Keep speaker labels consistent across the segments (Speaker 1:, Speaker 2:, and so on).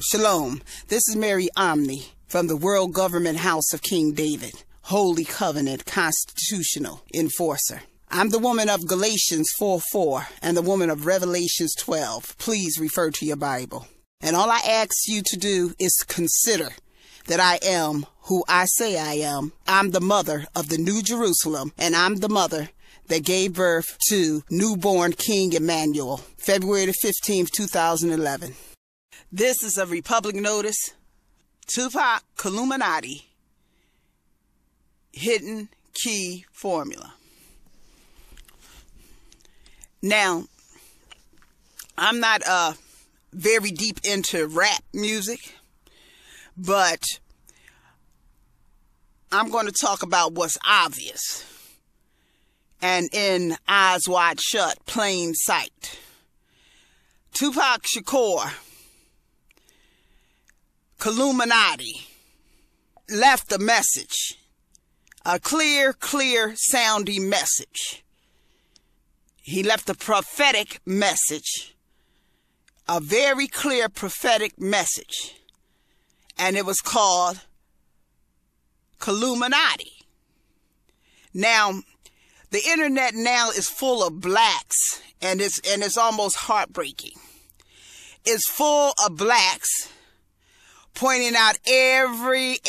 Speaker 1: Shalom. This is Mary Omni from the World Government House of King David, Holy Covenant Constitutional Enforcer. I'm the woman of Galatians 4:4 and the woman of Revelations 12. Please refer to your Bible. And all I ask you to do is consider that I am who I say I am. I'm the mother of the New Jerusalem, and I'm the mother that gave birth to newborn King Emmanuel, February the 15th, 2011. This is a Republic notice. Tupac, Killuminati, hidden key formula. Now, I'm not very deep into rap music, but I'm going to talk about what's obvious and in eyes wide shut, plain sight. Tupac Shakur, Killuminati, left a message, a clear sounding message. He left a prophetic message, a very clear prophetic message, and it was called Killuminati. Now, the internet now is full of blacks, and it's almost heartbreaking. It's full of blacks pointing out every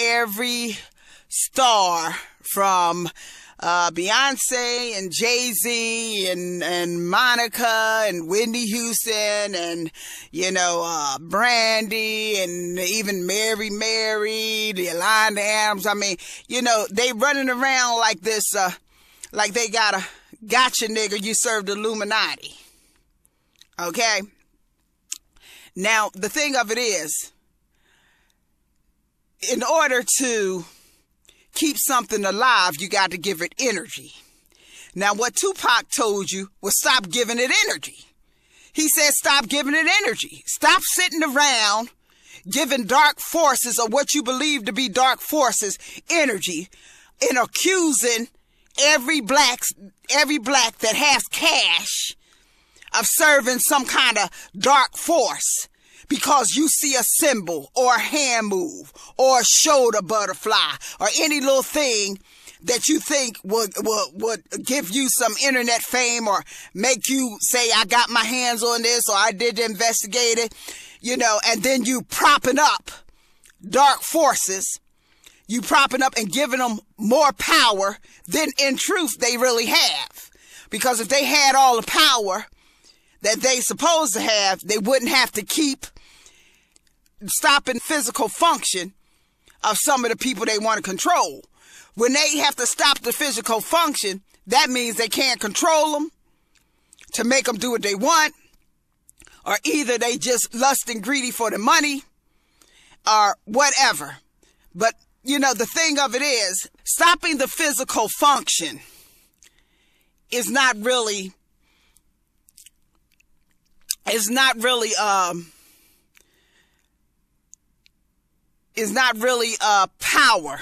Speaker 1: star from Beyonce and Jay-Z and Monica and Whitney Houston and, Brandy and even Mary, the Yolanda Adams. I mean, they running around like this, like they got a gotcha nigga, you serve the Illuminati. Okay? Now, the thing of it is, in order to keep something alive, you got to give it energy. Now, what Tupac told you was stop giving it energy. He said stop giving it energy. Stop sitting around giving dark forces, or what you believe to be dark forces, energy, and accusing every black that has cash of serving some kind of dark force because you see a symbol or a hand move or a shoulder butterfly or any little thing that you think would give you some internet fame or make you say, I got my hands on this or I did investigate it, and then you propping up dark forces. You propping up and giving them more power than in truth they really have. Because if they had all the power that they supposed to have, they wouldn't have to keep stopping physical function of some of the people they want to control. When they have to stop the physical function, that means they can't control them to make them do what they want, or either they just lust and greedy for the money or whatever. But the thing of it is, stopping the physical function is not really power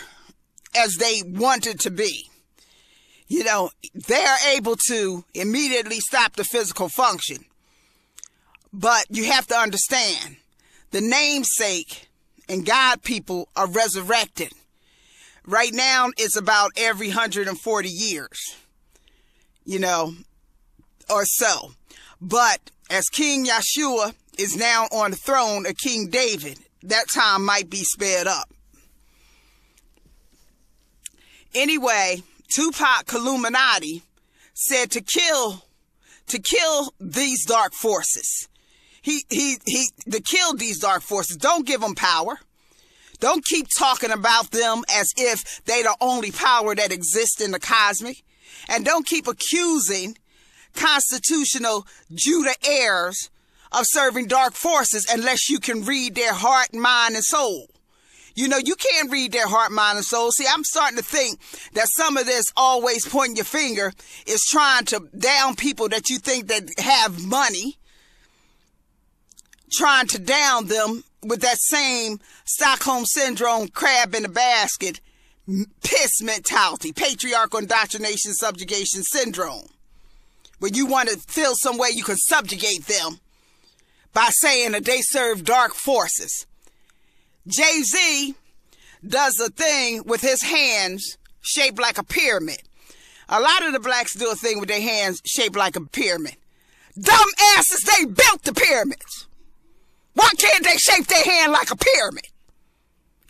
Speaker 1: as they want it to be. They're able to immediately stop the physical function. But you have to understand, the namesake and God people are resurrected. Right now, it's about every 140 years, or so. But as King Yeshua is now on the throne of King David, that time might be sped up. Anyway, Tupac Killuminati said to kill these dark forces. To kill these dark forces. Don't give them power. Don't keep talking about them as if they're the only power that exists in the cosmic. And don't keep accusing constitutional Judah heirs of serving dark forces unless you can read their heart, mind, and soul. You can't read their heart, mind, and soul. See, I'm starting to think that some of this always pointing your finger is trying to down people that you think that have money, trying to down them with that same Stockholm Syndrome, crab in the basket, piss mentality, patriarchal indoctrination, subjugation syndrome, where you want to feel some way you can subjugate them by saying that they serve dark forces. Jay-Z does a thing with his hands shaped like a pyramid. A lot of the blacks do a thing with their hands shaped like a pyramid. Dumb asses, they built the pyramids. Why can't they shape their hand like a pyramid?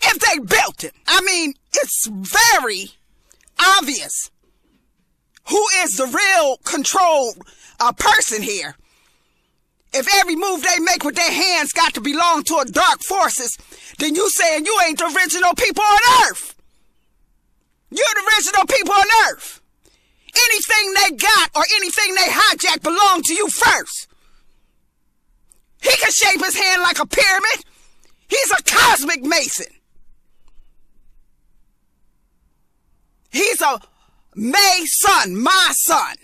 Speaker 1: If they built it. I mean, it's very obvious who is the real control person here. If every move they make with their hands got to belong to a dark forces, then you saying you ain't the original people on earth. You're the original people on earth. Anything they got or anything they hijack belong to you first. He can shape his hand like a pyramid. He's a cosmic mason. He's a Mason, my son.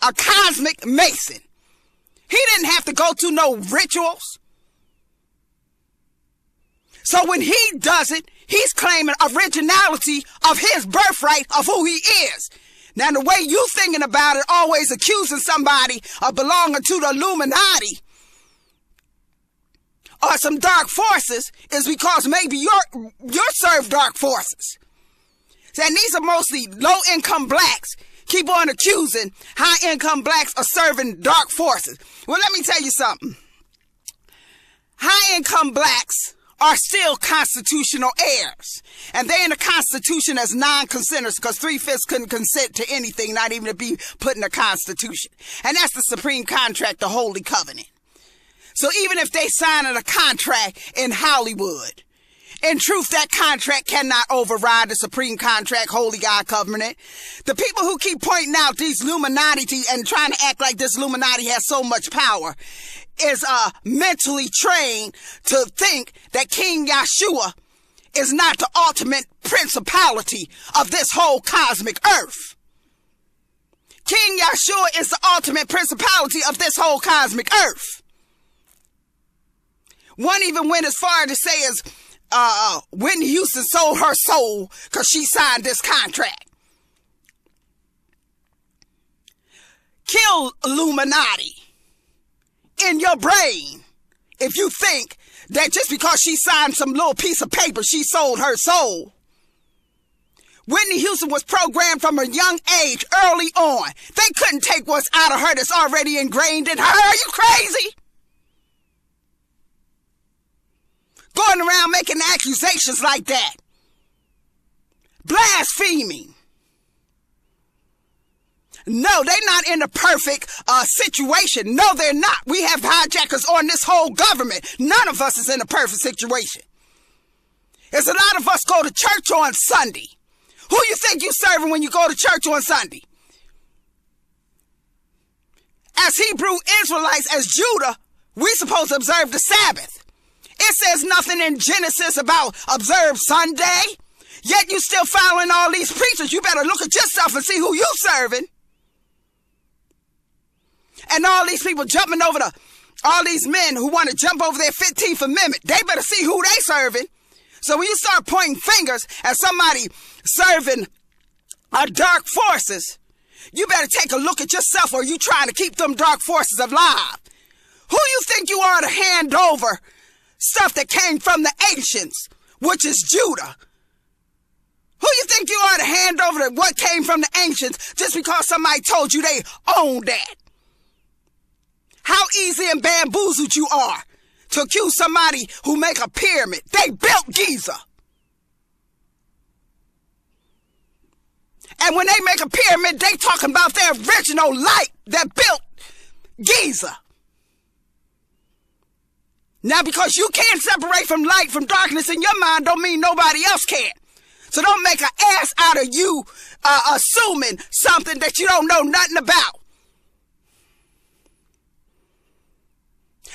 Speaker 1: A cosmic mason. He didn't have to go through no rituals. So when he does it, he's claiming originality of his birthright of who he is. Now, the way you thinking about it, always accusing somebody of belonging to the Illuminati or some dark forces, is because maybe you're served dark forces. And these are mostly low-income blacks. Keep on accusing high-income blacks of serving dark forces. Well, let me tell you something. High-income blacks are still constitutional heirs. And they're in the Constitution as non-consenters because 3/5 couldn't consent to anything, not even to be put in the Constitution. And that's the Supreme Contract, the Holy Covenant. So even if they sign a contract in Hollywood, in truth, that contract cannot override the Supreme Contract, Holy God Covenant. The people who keep pointing out these Illuminati and trying to act like this Illuminati has so much power is mentally trained to think that King Yeshua is not the ultimate principality of this whole cosmic earth. King Yeshua is the ultimate principality of this whole cosmic earth. One even went as far to say as Whitney Houston sold her soul because she signed this contract. Kill Illuminati in your brain if you think that just because she signed some little piece of paper, she sold her soul. Whitney Houston was programmed from a young age, early on. They couldn't take what's out of her that's already ingrained in her. Are you crazy? Going around making accusations like that. Blaspheming. No, they're not in a perfect situation. No, they're not. We have hijackers on this whole government. None of us is in a perfect situation. There's a lot of us go to church on Sunday. Who you think you serving when you go to church on Sunday? As Hebrew Israelites, as Judah, we're supposed to observe the Sabbath. It says nothing in Genesis about observe Sunday. Yet you still following all these preachers. You better look at yourself and see who you serving. And all these people jumping over all these men who want to jump over their 15th Amendment. They better see who they serving. So when you start pointing fingers at somebody serving dark forces, you better take a look at yourself, or you trying to keep them dark forces alive. Who you think you are to hand over stuff that came from the ancients, which is Judah? Who you think you are to hand over what came from the ancients just because somebody told you they own that? How easy and bamboozled you are to accuse somebody who make a pyramid. They built Giza. And when they make a pyramid, they talking about their original light that built Giza. Now, because you can't separate from light from darkness in your mind, don't mean nobody else can. So don't make an ass out of you assuming something that you don't know nothing about.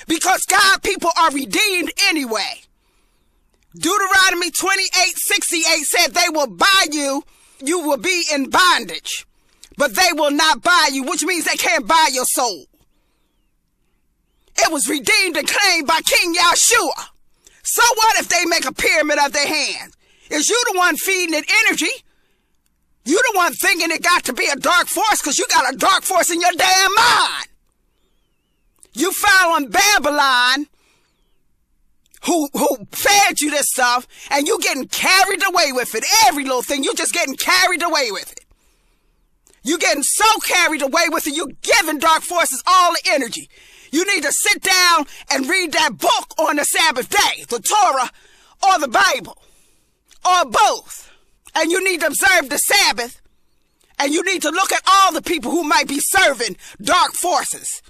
Speaker 1: Because God people are redeemed anyway. Deuteronomy 28:68 said they will buy you, you will be in bondage. But they will not buy you, which means they can't buy your soul. It was redeemed and claimed by King Yeshua. So what if they make a pyramid of their hands? Is you the one feeding it energy? You the one thinking it got to be a dark force because you got a dark force in your damn mind. You following Babylon, who fed sent you this stuff, and you getting carried away with it. Every little thing, you just getting carried away with it. You getting so carried away with it, you giving dark forces all the energy. You need to sit down and read that book on the Sabbath day, the Torah or the Bible, or both. And you need to observe the Sabbath, and you need to look at all the people who might be serving dark forces.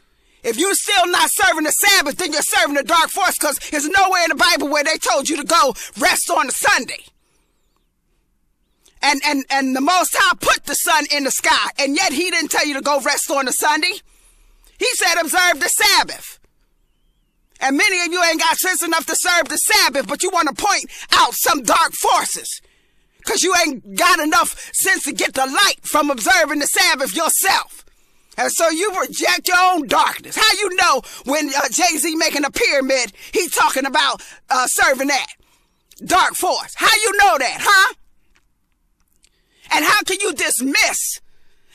Speaker 1: If you're still not serving the Sabbath, then you're serving the dark force, because there's nowhere in the Bible where they told you to go rest on a Sunday. And the Most High put the sun in the sky, and yet he didn't tell you to go rest on a Sunday. He said observe the Sabbath. And many of you ain't got sense enough to serve the Sabbath, but you want to point out some dark forces, because you ain't got enough sense to get the light from observing the Sabbath yourself. And so you reject your own darkness. How you know when Jay-Z making a pyramid, he talking about serving that dark force? How you know that, huh? And how can you dismiss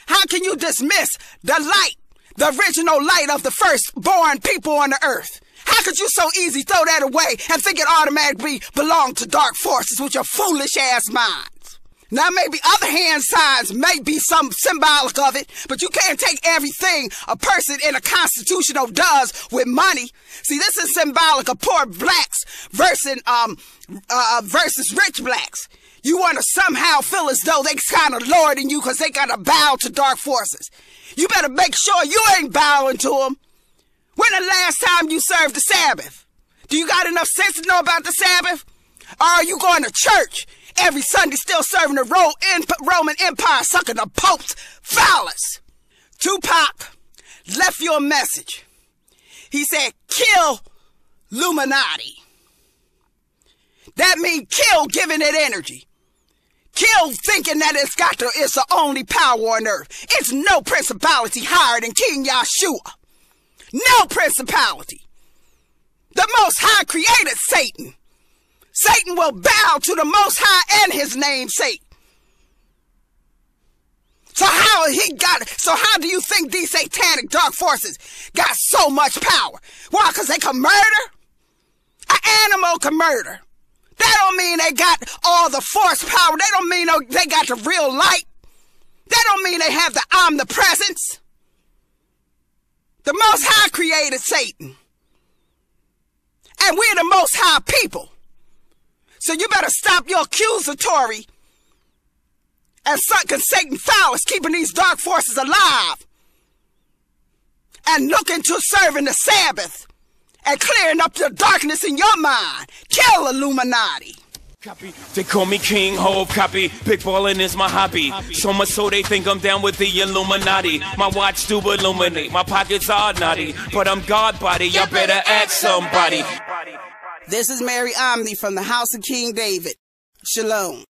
Speaker 1: the light, the original light of the firstborn people on the earth? How could you so easy throw that away and think it automatically belonged to dark forces with your foolish ass minds? Now, maybe other hand signs may be some symbolic of it, but you can't take everything a person in a constitutional does with money. See, this is symbolic of poor blacks versus rich blacks. You want to somehow feel as though they kind of lording you because they got to bow to dark forces. You better make sure you ain't bowing to them. When the last time you served the Sabbath? Do you got enough sense to know about the Sabbath? Or are you going to church every Sunday still serving the Roman Empire, sucking the Pope's phallus? Tupac left you a message. He said, kill Illuminati. That means kill giving it energy. Kill thinking that it's the only power on earth. It's no principality higher than King Yahshua. No principality. The Most High created Satan. Satan will bow to the Most High and his namesake. So how do you think these satanic dark forces got so much power? Why? Because they can murder? An animal can murder. That don't mean they got all the force power. That don't mean they got the real light. That don't mean they have the omnipresence. The Most High created Satan. And we're the Most High people. So you better stop your accusatory and sucking Satan phallus, keeping these dark forces alive, and look into serving the Sabbath and clearing up the darkness in your mind. Kill Illuminati.
Speaker 2: Copy. They call me King Hope, copy. Big ballin' is my hobby. So much so they think I'm down with the Illuminati. My watch do illuminate, my pockets are naughty, but I'm God body, y'all better ask somebody.
Speaker 1: This is Mary Omni from the House of King David. Shalom.